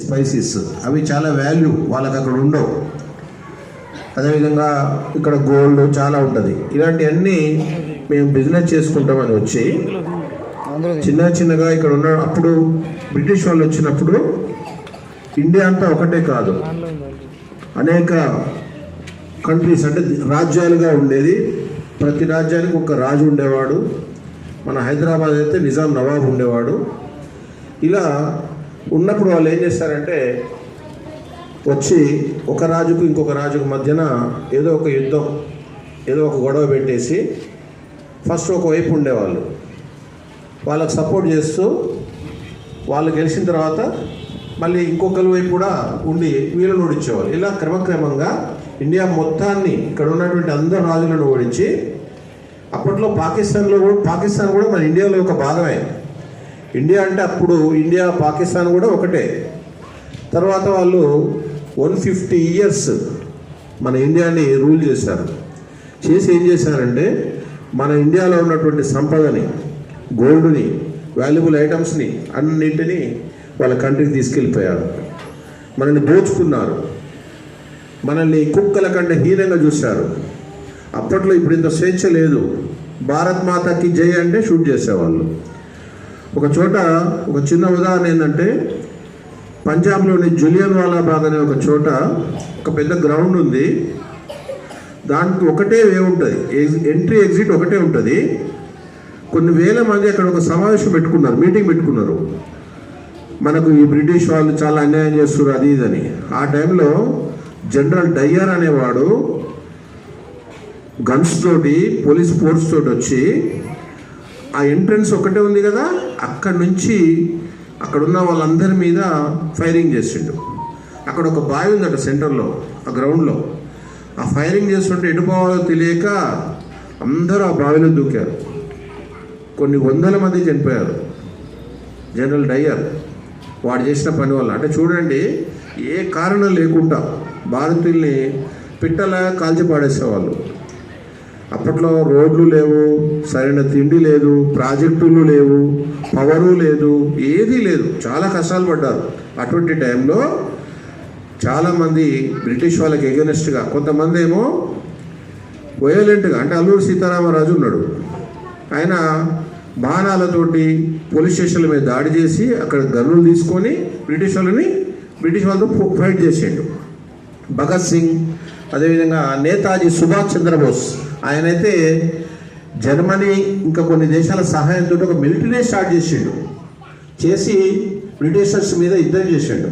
Spices అవి చాలా value వాళ్ళకి అక్కడ ఉండవు. అదేవిధంగా ఇక్కడ గోల్డ్ చాలా ఉంటుంది. ఇలాంటివన్నీ మేము బిజినెస్ చేసుకుంటామని వచ్చి చిన్నగా ఇక్కడ ఉన్న అప్పుడు బ్రిటిష్ వాళ్ళు వచ్చినప్పుడు ఇండియా అంతా ఒకటే కాదు, అనేక కంట్రీస్ అంటే రాజ్యాలుగా ఉండేది. ప్రతి రాజ్యానికి ఒక రాజు ఉండేవాడు. మన హైదరాబాద్ అయితే నిజాం నవాబ్ ఉండేవాడు. ఇలా ఉన్నప్పుడు వాళ్ళు ఏం చేస్తారంటే వచ్చి ఒక రాజుకు ఇంకొక రాజుకు మధ్యన ఏదో ఒక యుద్ధం, ఏదో ఒక గొడవ పెట్టేసి ఫస్ట్ ఒకవైపు ఉండేవాళ్ళు, వాళ్ళకు సపోర్ట్ చేస్తూ వాళ్ళు గెలిచిన తర్వాత మళ్ళీ ఇంకొకరి వైపు కూడా ఉండి వీళ్ళని ఓడించేవాళ్ళు. ఇలా క్రమక్రమంగా ఇండియా మొత్తాన్ని ఇక్కడ ఉన్నటువంటి అందరు రాజులను ఓడించి అప్పట్లో పాకిస్తాన్ కూడా మన ఇండియాలో ఒక భాగమే. ఇండియా అంటే అప్పుడు ఇండియా పాకిస్తాన్ కూడా ఒకటే. తర్వాత వాళ్ళు 150 years మన ఇండియాని రూల్ చేశారు. చేసి ఏం చేశారంటే మన ఇండియాలో ఉన్నటువంటి సంపదని, గోల్డ్ని, వాల్యుబుల్ ఐటమ్స్ని అన్నింటినీ వాళ్ళ కంట్రీకి తీసుకెళ్ళిపోయారు. మనల్ని దోచుకున్నారు, మనల్ని కుక్కల కంటే హీనంగా చూశారు. అప్పట్లో ఇప్పుడు ఇంత స్వేచ్ఛ లేదు. భారత్ మాతాకి జై అంటే షూట్ చేసేవాళ్ళు. ఒక చోట ఒక చిన్న ఉదాహరణ ఏంటంటే పంజాబ్లోని జలియన్వాలా బాగ్ అనే ఒక చోట ఒక పెద్ద గ్రౌండ్ ఉంది. దానికి ఒకటే వే ఉంటుంది, ఎంట్రీ ఎగ్జిట్ ఒకటే ఉంటుంది. కొన్ని వేల మంది అక్కడ ఒక సమావేశం పెట్టుకున్నారు, మీటింగ్ పెట్టుకున్నారు. మనకు ఈ బ్రిటిష్ వాళ్ళు చాలా అన్యాయం చేస్తున్నారు అది ఇదని. ఆ టైంలో జనరల్ డయ్యర్ అనేవాడు గన్స్ తోటి, పోలీస్ ఫోర్స్ తోటి వచ్చి ఆ ఎంట్రన్స్ ఒకటే ఉంది కదా, అక్కడి నుంచి అక్కడున్న వాళ్ళందరి మీద ఫైరింగ్ చేసిండు. అక్కడ ఒక బావి ఉంది అక్కడ సెంటర్లో, ఆ గ్రౌండ్లో. ఆ ఫైరింగ్ చేస్తుంటే ఎటుపోవాలో తెలియక అందరూ ఆ బావిలో దూకారు. కొన్ని వందల మంది చనిపోయారు. జనరల్ డయ్యర్ వాడు చేసిన పని వల్ల. అంటే చూడండి, ఏ కారణం లేకుండా భారతీయుల్ని పిట్టలా కాల్చి పాడేసేవాళ్ళు. అప్పట్లో రోడ్లు లేవు, సరైన తిండి లేదు, ప్రాజెక్టులు లేవు, పవరు లేదు, ఏదీ లేదు. చాలా కష్టాలు పడ్డారు. అటువంటి టైంలో చాలామంది బ్రిటిష్ వాళ్ళకి ఎగెనెస్ట్గా, కొంతమంది ఏమో వయోలెంట్గా, అంటే అల్లూరి సీతారామరాజు ఉన్నాడు. ఆయన బాణాలతోటి పోలీస్ స్టేషన్ల మీద దాడి చేసి అక్కడ గన్నులు తీసుకొని బ్రిటిష్ వాళ్ళతో ఫైట్ చేసిండు. భగత్ సింగ్, అదేవిధంగా నేతాజీ సుభాష్ చంద్రబోస్, ఆయనైతే జర్మనీ ఇంకా కొన్ని దేశాల సహాయంతో ఒక మిలిటరీనే స్టార్ట్ చేసిండు. చేసి బ్రిటిషర్స్ మీద యుద్ధం చేసిండు.